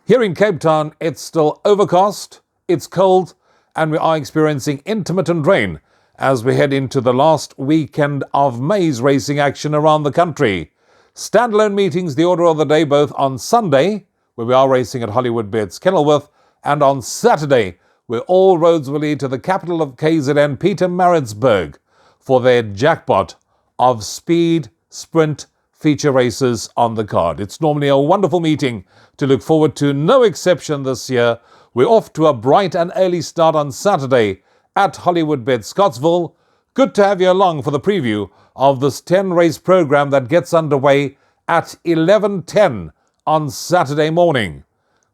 Here in Cape Town, it's still overcast, it's cold, and we are experiencing intermittent rain as we head into the last weekend of May's racing action around the country. Standalone meetings, the order of the day, both on Sunday, where we are racing at Hollywoodbets Kenilworth, and on Saturday, where all roads will lead to the capital of KZN, Pietermaritzburg, for their jackpot of speed, sprint, feature races on the card. It's normally a wonderful meeting to look forward to, no exception this year. We're off to a bright and early start on Saturday at Hollywoodbets Scottsville. Good to have you along for the preview of this 10-race program that gets underway at 11:10 on Saturday morning,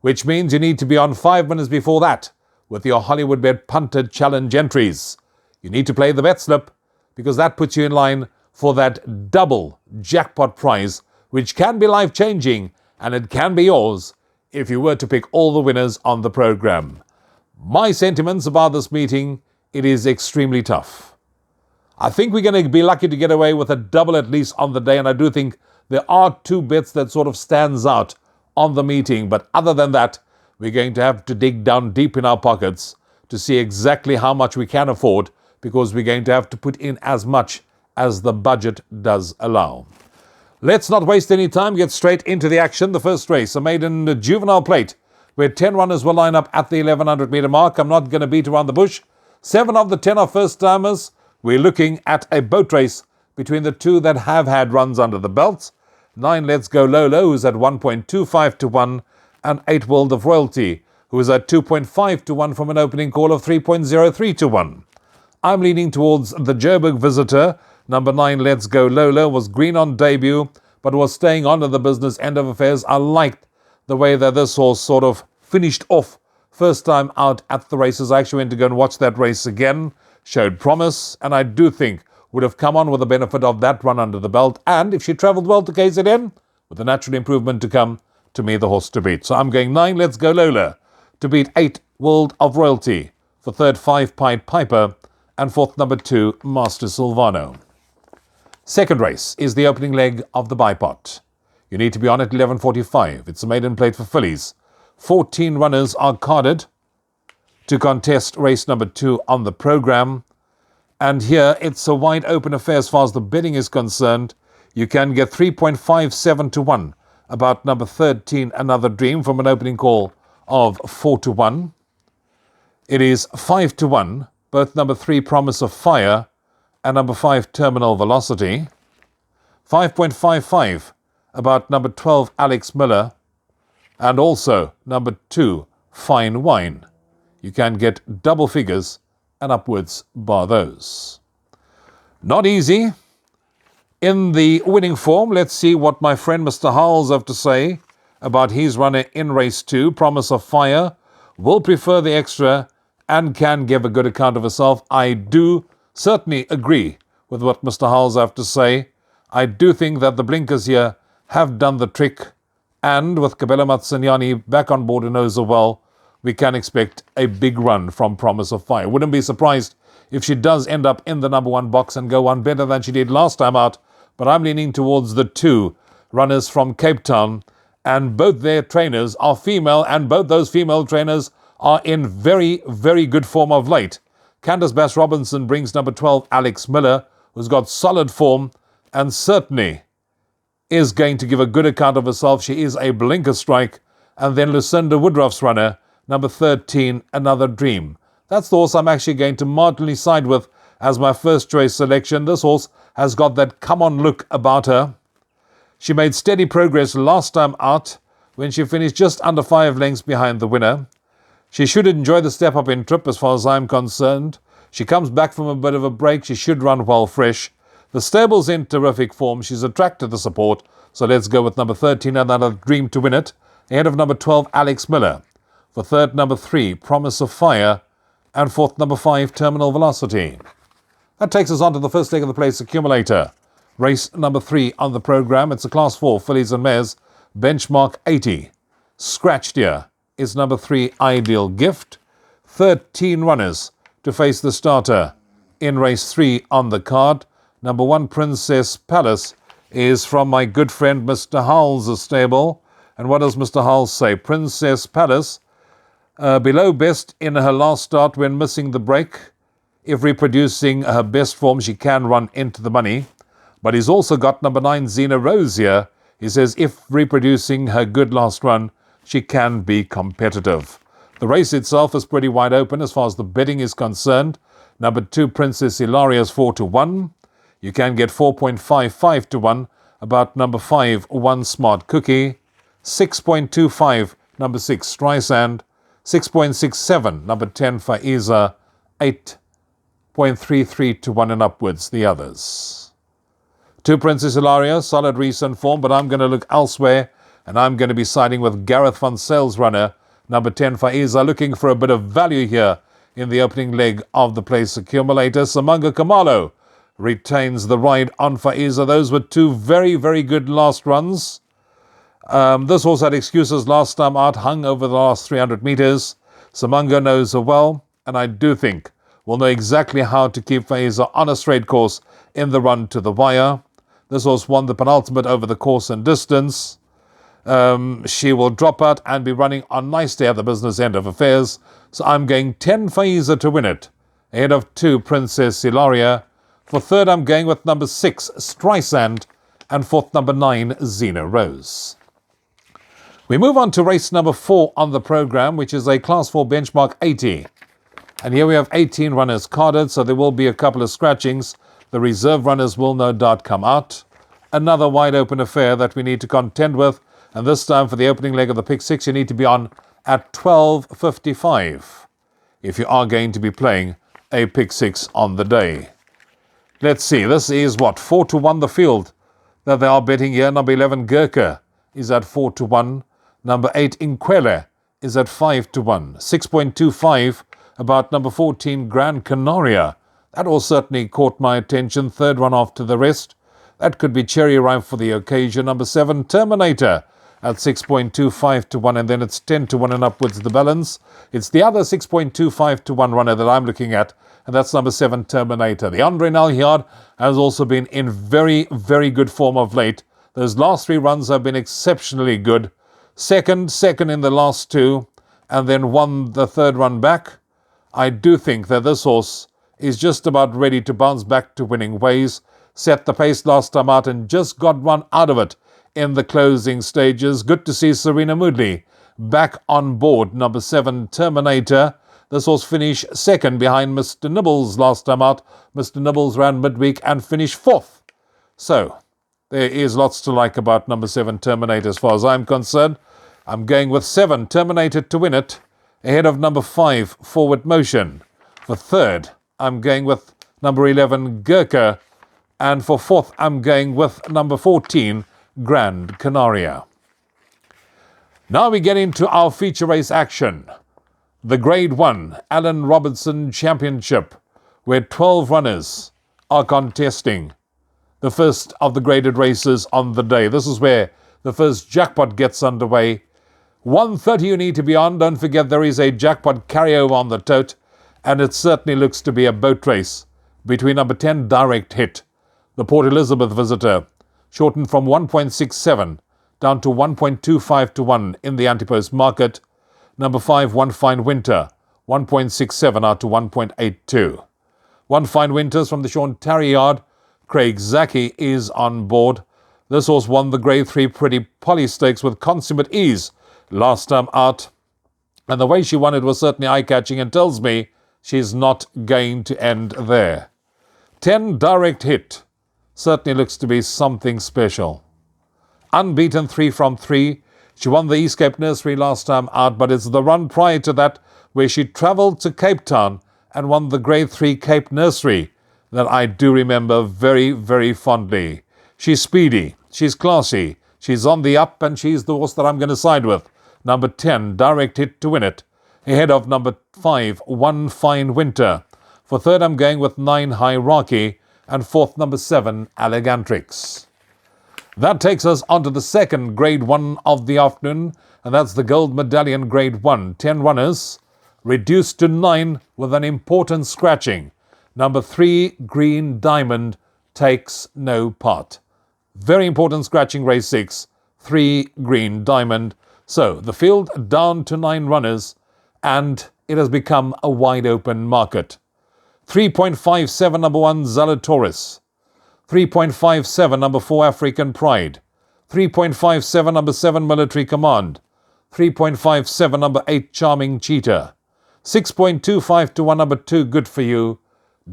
which means you need to be on 5 minutes before that with your Hollywoodbet Punted Challenge entries. You need to play the bet slip because that puts you in line for that double jackpot prize, which can be life-changing, and it can be yours if you were to pick all the winners on the program. My sentiments about this meeting, it is extremely tough. I think we're going to be lucky to get away with a double at least on the day, and I do think there are two bets that sort of stands out on the meeting. But other than that, we're going to have to dig down deep in our pockets to see exactly how much we can afford, because we're going to have to put in as much as the budget does allow. Let's not waste any time, get straight into the action. The first race, a maiden juvenile plate, where 10 runners will line up at the 1100 metre mark. I'm not going to beat around the bush. 7 of the 10 are first-timers. We're looking at a boat race between the two that have had runs under the belt. 9 Let's Go Lolo, who's at 1.25 to 1, and 8 World of Royalty, who is at 2.5 to 1 from an opening call of 3.03 to 1. I'm leaning towards the Joburg Visitor. Number 9, Let's Go Lolo, was green on debut, but was staying on at the business end of affairs. I liked the way that this horse sort of finished off first time out at the races. I actually went to go and watch that race again. Showed promise, and I do think would have come on with the benefit of that run under the belt. And if she travelled well to KZN, with a natural improvement to come, to me, the horse to beat. So I'm going 9, Let's Go Lola, to beat 8, World of Royalty. For third, 5, Pied Piper. And fourth, number 2, Master Silvano. Second race is the opening leg of the bipot. You need to be on at 11:45. It's a maiden plate for fillies. 14 runners are carded to contest race number 2 on the program. And here it's a wide open affair as far as the bidding is concerned. You can get 3.57 to 1 about number 13, Another Dream, from an opening call of 4 to 1. It is 5 to 1, both number 3, Promise of Fire, and number 5, Terminal Velocity. 5.55 about number 12, Alex Miller, and also number 2, Fine Wine. You can get double figures and upwards bar those. Not easy. In the winning form, let's see what my friend Mr. Howells have to say about his runner in race 2. Promise of Fire will prefer the extra and can give a good account of herself. I do certainly agree with what Mr. Howells have to say. I do think that the blinkers here have done the trick, and with Kabela Matsanyani back on board and knows her well, we can expect a big run from Promise of Fire. Wouldn't be surprised if she does end up in the number 1 box and go one better than she did last time out, but I'm leaning towards the 2 runners from Cape Town, and both their trainers are female, and both those female trainers are in very, very good form of late. Candace Bass Robinson brings number 12, Alex Miller, who's got solid form and certainly is going to give a good account of herself. She is a blinker strike. And then Lucinda Woodruff's runner, number 13, Another Dream. That's the horse I'm actually going to marginally side with as my first choice selection. This horse has got that come-on look about her. She made steady progress last time out when she finished just under 5 lengths behind the winner. She should enjoy the step up in trip as far as I'm concerned. She comes back from a bit of a break. She should run well fresh. The stable's in terrific form. She's attracted the support. So let's go with number 13, Another Dream, to win it, ahead of number 12, Alex Miller. For third, number 3, Promise of Fire. And fourth, number 5, Terminal Velocity. That takes us on to the first leg of the place accumulator. Race number 3 on the program. It's a Class 4, fillies and mares, benchmark 80. Scratched here is number 3, Ideal Gift. 13 runners to face the starter in race 3 on the card. Number 1, Princess Palace, is from my good friend Mr. Howells' stable. And what does Mr. Hull say? Princess Palace, below best in her last start when missing the break. If reproducing her best form, she can run into the money. But he's also got number 9, Xena Rose here. He says if reproducing her good last run, she can be competitive. The race itself is pretty wide open as far as the betting is concerned. Number 2, Princess Hilaria is 4-1. You can get 4.55-1 about number 5, One Smart Cookie. 6.25, number 6, Streisand. 6.67, number 10, Faiza. 8.33-1 and upwards, the others. 2, Princess Hilaria, solid recent form, but I'm going to look elsewhere, and I'm going to be siding with Gareth van Sale's runner, number 10, Faiza, looking for a bit of value here in the opening leg of the place accumulator. Samanga Kamalo retains the ride on Faiza. Those were 2 very, very good last runs. This horse had excuses last time out, hung over the last 300 metres. Samanga knows her well, and I do think we'll know exactly how to keep Faiza on a straight course in the run to the wire. This horse won the penultimate over the course and distance. She will drop out and be running on nicely at the business end of affairs. So I'm going 10 Faiza to win it, ahead of 2 Princess Hilaria. For third, I'm going with number 6 Streisand, and fourth, number 9 Xena Rose. We move on to race number 4 on the program, which is a Class 4 benchmark 80. And here we have 18 runners carded, so there will be a couple of scratchings. The reserve runners will no doubt come out. Another wide open affair that we need to contend with. And this time for the opening leg of the pick 6, you need to be on at 12.55 if you are going to be playing a pick 6 on the day. Let's see, this is what, 4-1 the field that they are betting here. Number 11 Gurkha is at 4-1. Number 8 Inquele is at 5-1. 6.25 about number 14 Gran Canaria. That all certainly caught my attention. Third one after the rest. That could be cherry ripe for the occasion. Number 7 Terminator at 6.25-1, and then it's 10-1 and upwards the balance. It's the other 6.25-1 runner that I'm looking at, and that's number 7 Terminator. The Andre Nalhiard has also been in very, very good form of late. Those last 3 runs have been exceptionally good. Second in the last 2, and then won the third run back. I do think that this horse is just about ready to bounce back to winning ways. Set the pace last time out and just got one out of it in the closing stages. Good to see Serena Moodley back on board. Number 7 Terminator. This horse finished second behind Mr. Nibbles last time out. Mr. Nibbles ran midweek and finished 4th. So there is lots to like about number 7 Terminator as far as I'm concerned. I'm going with 7 Terminator to win it, ahead of number 5 Forward Motion. For third, I'm going with number 11 Gurkha, and for fourth, I'm going with number 14 Gran Canaria. Now we get into our feature race action. The Grade 1 Allen Robertson Championship, where 12 runners are contesting the first of the graded races on the day. This is where the first jackpot gets underway. 1:30 you need to be on. Don't forget there is a jackpot carryover on the tote, and it certainly looks to be a boat race between number 10 Direct Hit, the Port Elizabeth visitor, shortened from 1.67 down to 1.25-1 in the anti-post market. Number 5 One Fine Winter, 1.67 out to 1.82. One Fine Winters from the Sean Tarry yard. Craig Zaki is on board. This horse won the Grade 3 Pretty Polly Stakes with consummate ease last time out, and the way she won it was certainly eye-catching and tells me she's not going to end there. 10 Direct Hit certainly looks to be something special. Unbeaten 3 from 3. She won the East Cape Nursery last time out, but it's the run prior to that where she travelled to Cape Town and won the Grade 3 Cape Nursery that I do remember very, very fondly. She's speedy, she's classy, she's on the up, and she's the horse that I'm going to side with. Number 10, Direct Hit to win it, ahead of number 5, One Fine Winter. For third, I'm going with 9, Hierarchy, and fourth, number 7, Allegantrix. That takes us on to the second Grade 1 of the afternoon, and that's the Gold Medallion Grade 1. 10 runners, reduced to 9 with an important scratching. Number 3, Green Diamond, takes no part. Very important scratching, race 6. 3 Green Diamond. So the field down to 9 runners, and it has become a wide open market. 3.57 number 1 Zalatoris, 3.57 number 4 African Pride, 3.57 number 7 Military Command, 3.57 number 8 Charming Cheetah, 6.25 to 1 number 2 Good For You,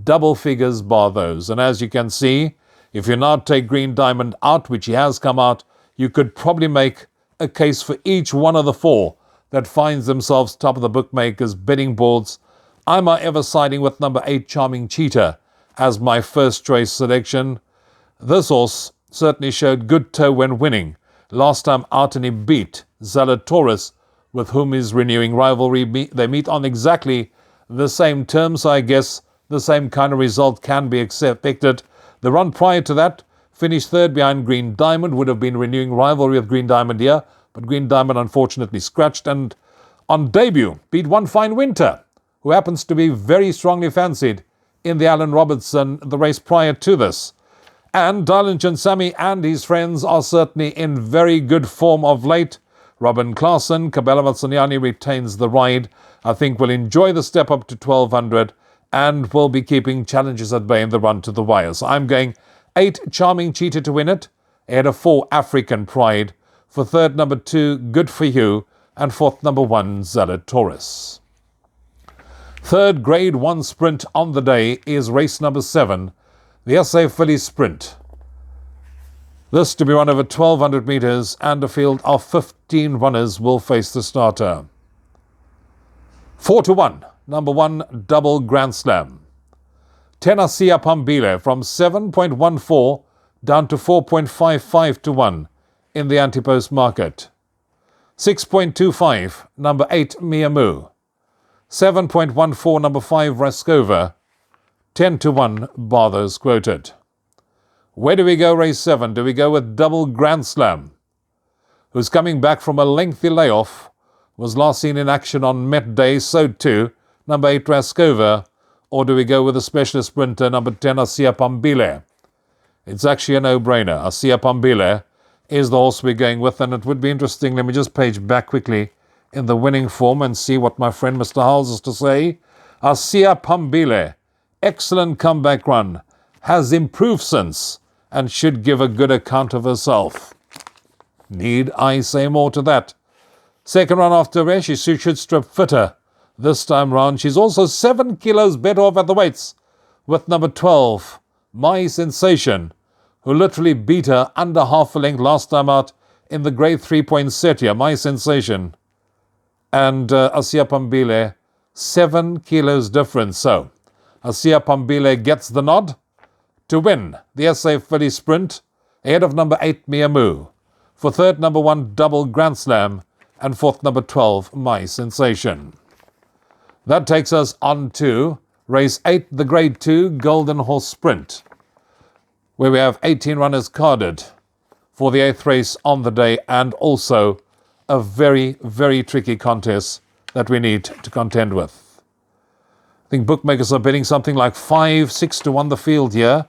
double figures bar those. And as you can see, if you now take Green Diamond out, which he has come out, you could probably make a case for each one of the 4 that finds themselves top of the bookmakers' bidding boards. I'm ever siding with number 8 Charming Cheetah as my first choice selection. This horse certainly showed good toe when winning last time out, and he beat Zalatoris, with whom he's renewing rivalry. They meet on exactly the same terms, so I guess the same kind of result can be expected. The run prior to that finished third behind Green Diamond, would have been renewing rivalry with Green Diamond here, but Green Diamond unfortunately scratched, and on debut beat One Fine Winter, who happens to be very strongly fancied in the Alan Robertson, the race prior to this. And Dylan Chinsami and his friends are certainly in very good form of late. Robin Klaassen, Kabela Matsanyani retains the ride. I think will enjoy the step up to 1200 and will be keeping challenges at bay in the run to the wire. So I'm going 8 Charming Cheetah to win it, ahead of 4 African Pride. For third, number 2 Good For You, and fourth, number 1 Zalatoris. Third Grade 1 sprint on the day is race number 7, the SA Filly Sprint. This to be run over 1200 metres, and a field of 15 runners will face the starter. 4 to 1, number 1 Double Grand Slam. Tenacia Pambile from 7.14 down to 4.55 to 1 in the anti-post market. 6.25, number 8 Miamu. 7.14, number 5 Raskova. 10 to 1, bar those quoted. Where do we go race 7? Do we go with Double Grand Slam, who's coming back from a lengthy layoff, was last seen in action on Met Day, so too number 8 Raskova, or do we go with a specialist sprinter, number 10 Asia Pambile? It's actually a no-brainer. Asia Pambile is the horse we're going with, and it would be interesting. Let me just page back quickly in the winning form and see what my friend Mr. Howells has to say. Asia Pambile, excellent comeback run, has improved since, and should give a good account of herself. Need I say more to that? Second run after rest, she should strip fitter this time round. She's also 7 kilos better off at the weights with number 12, My Sensation, who literally beat her under half a length last time out in the grade 3-point set here. My Sensation and Asia Pambile, 7 kilos difference. So Asia Pambile gets the nod to win the SA Filly Sprint ahead of number 8 Miamu. For third, number 1 Double Grand Slam, and fourth, number 12 My Sensation. That takes us on to race 8, the grade 2 Golden Horse Sprint, where we have 18 runners carded for the 8th race on the day, and also a very, very tricky contest that we need to contend with. I think bookmakers are betting something like 5-6 to 1 the field here.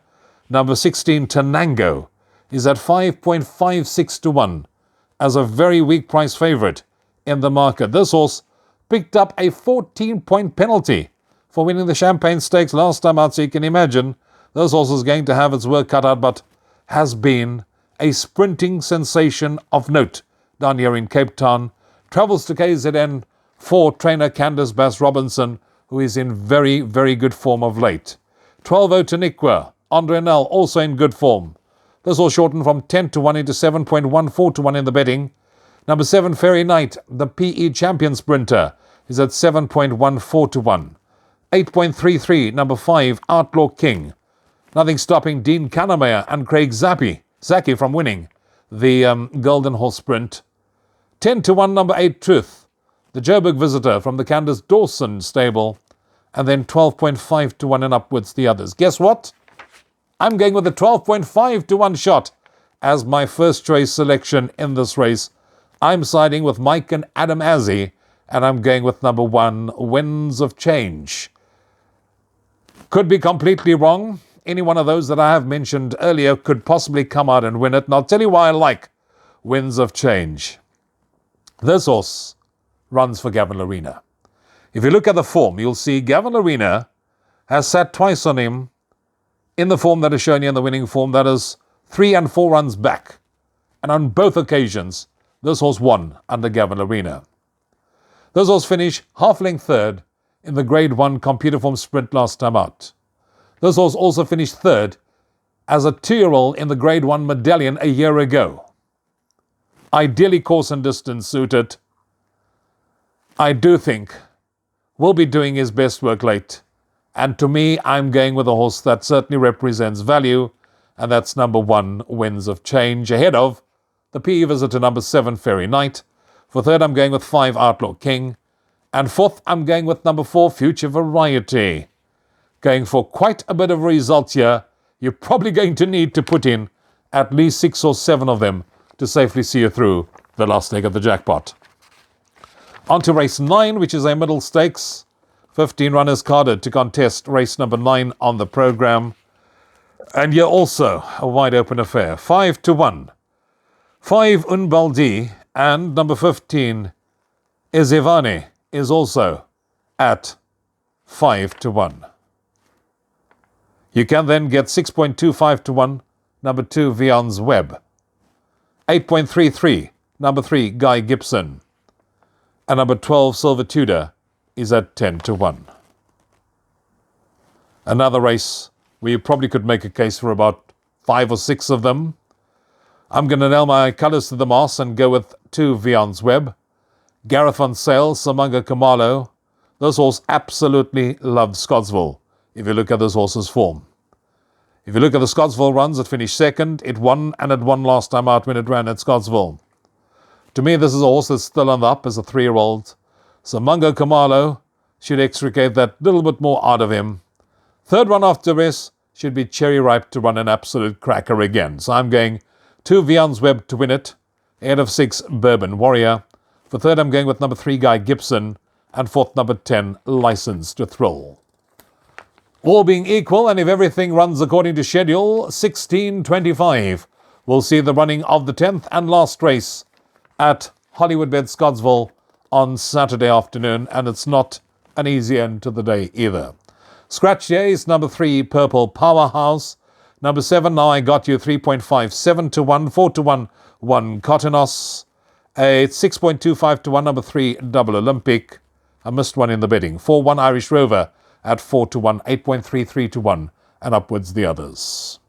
Number 16 Tenango is at 5.56 to 1 as a very weak price favourite in the market. This horse picked up a 14-point penalty for winning the Champagne Stakes last time out, so you can imagine this horse is going to have its work cut out, but has been a sprinting sensation of note down here in Cape Town. Travels to KZN for trainer Candice Bass-Robinson, who is in very, very good form of late. 12 Otaniqua, Andre Nel also in good form. This will shorten from 10 to 1 into 7.14 to 1 in the betting. Number 7 Fairy Knight, the PE champion sprinter, is at 7.14 to 1. 8.33, number 5 Outlaw King. Nothing stopping Dean Kannemeyer and Craig Zaki from winning the Golden Horse Sprint. 10 to 1, number 8 Truth, the Joburg Visitor from the Candice Dawson stable. And then 12.5 to 1 and upwards the others. Guess what? I'm going with the 12.5 to 1 shot as my first choice selection in this race. I'm siding with Mike and Adam Azzi, and I'm going with number 1, Winds of Change. Could be completely wrong. Any one of those that I have mentioned earlier could possibly come out and win it. And I'll tell you why I like Winds of Change. This horse runs for Gavin Larena. If you look at the form, you'll see Gavin Larena has sat twice on him in the form that is shown here in the winning form, that is 3 and 4 runs back. And on both occasions, this horse won under Gavin Larena. This horse finished half-length third in the Grade 1 computer form sprint last time out. This horse also finished third as a 2-year-old in the Grade 1 medallion a year ago. Ideally course and distance suited. I do think will be doing his best work late. And to me, I'm going with a horse that certainly represents value, and that's number 1, Winds of Change, ahead of the PE visitor number 7, Fairy Knight. For third, I'm going with 5, Outlaw King. And fourth, I'm going with number 4, Future Variety. Going for quite a bit of results here. You're probably going to need to put in at least 6 or 7 of them to safely see you through the last leg of the jackpot. On to race 9, which is a middle stakes. 15 runners carded to contest race number 9 on the program. And here also a wide open affair. 5-1. 5 Unbaldi and number 15 Ezevane is also at 5-1. You can then get 6.25-1, number 2 Vian's Web. 8.33, number 3 Guy Gibson. And number 12 Silver Tudor is at 10-1. Another race where you probably could make a case for about 5 or 6 of them. I'm going to nail my colours to the mast and go with 2 Vian's Web. Gareth on Sale, Samanga Kamalo. This horse absolutely loves Scottsville, if you look at this horse's form. If you look at the Scottsville runs, it finished second. It won, and it won last time out when it ran at Scottsville. To me, this is a horse that's still on the up as a 3-year-old. So Mungo Kamalo should extricate that little bit more out of him. Third one after this should be cherry ripe to run an absolute cracker again. So I'm going 2 Vian's Web to win it, ahead of 6 Bourbon Warrior. For third, I'm going with number 3 Guy Gibson, and fourth, number 10 License to Thrill. All being equal, and if everything runs according to schedule, 16:25 we'll see the running of the 10th and last race at Hollywoodbets Scottsville on Saturday afternoon, and it's not an easy end to the day either. Scratch here is number 3 Purple Powerhouse. Number 7, Now I Got You, 3.57-1, 4-1, 1 Cottonos. It's 6.25-1, number 3 Double Olympic. I missed one in the betting. 4-1 Irish Rover at 4-1, 8.33-1, and upwards the others.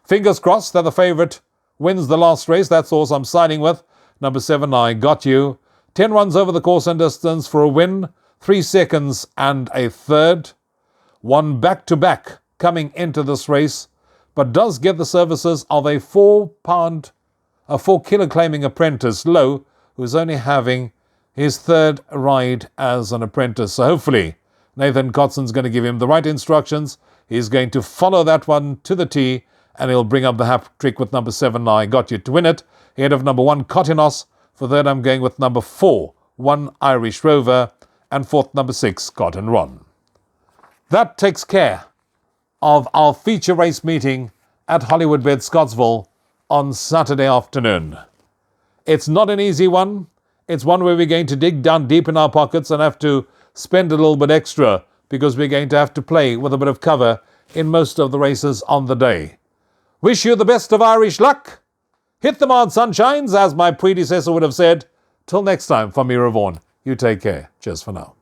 Fingers crossed that the favourite wins the last race. That's all I'm siding with. Number 7, I Got You. 10 runs over the course and distance for a win. 3 seconds and a third. One back-to-back coming into this race, but does get the services of a 4-kilo claiming apprentice, Lowe, who's only having his third ride as an apprentice. So hopefully Nathan Cotson's going to give him the right instructions. He's going to follow that one to the tee, and he'll bring up the hat trick with number 7, I Got You, to win it. Ahead of number 1, Cottonos. For third, I'm going with number 4, 1 Irish Rover, and fourth, number 6, Cotton Ron. That takes care of our feature race meeting at Hollywoodbets Scottsville on Saturday afternoon. It's not an easy one. It's one where we're going to dig down deep in our pockets and have to spend a little bit extra, because we're going to have to play with a bit of cover in most of the races on the day. Wish you the best of Irish luck. Hit them hard, sunshines, as my predecessor would have said. Till next time, from me, Rouvaun. You take care. Cheers for now.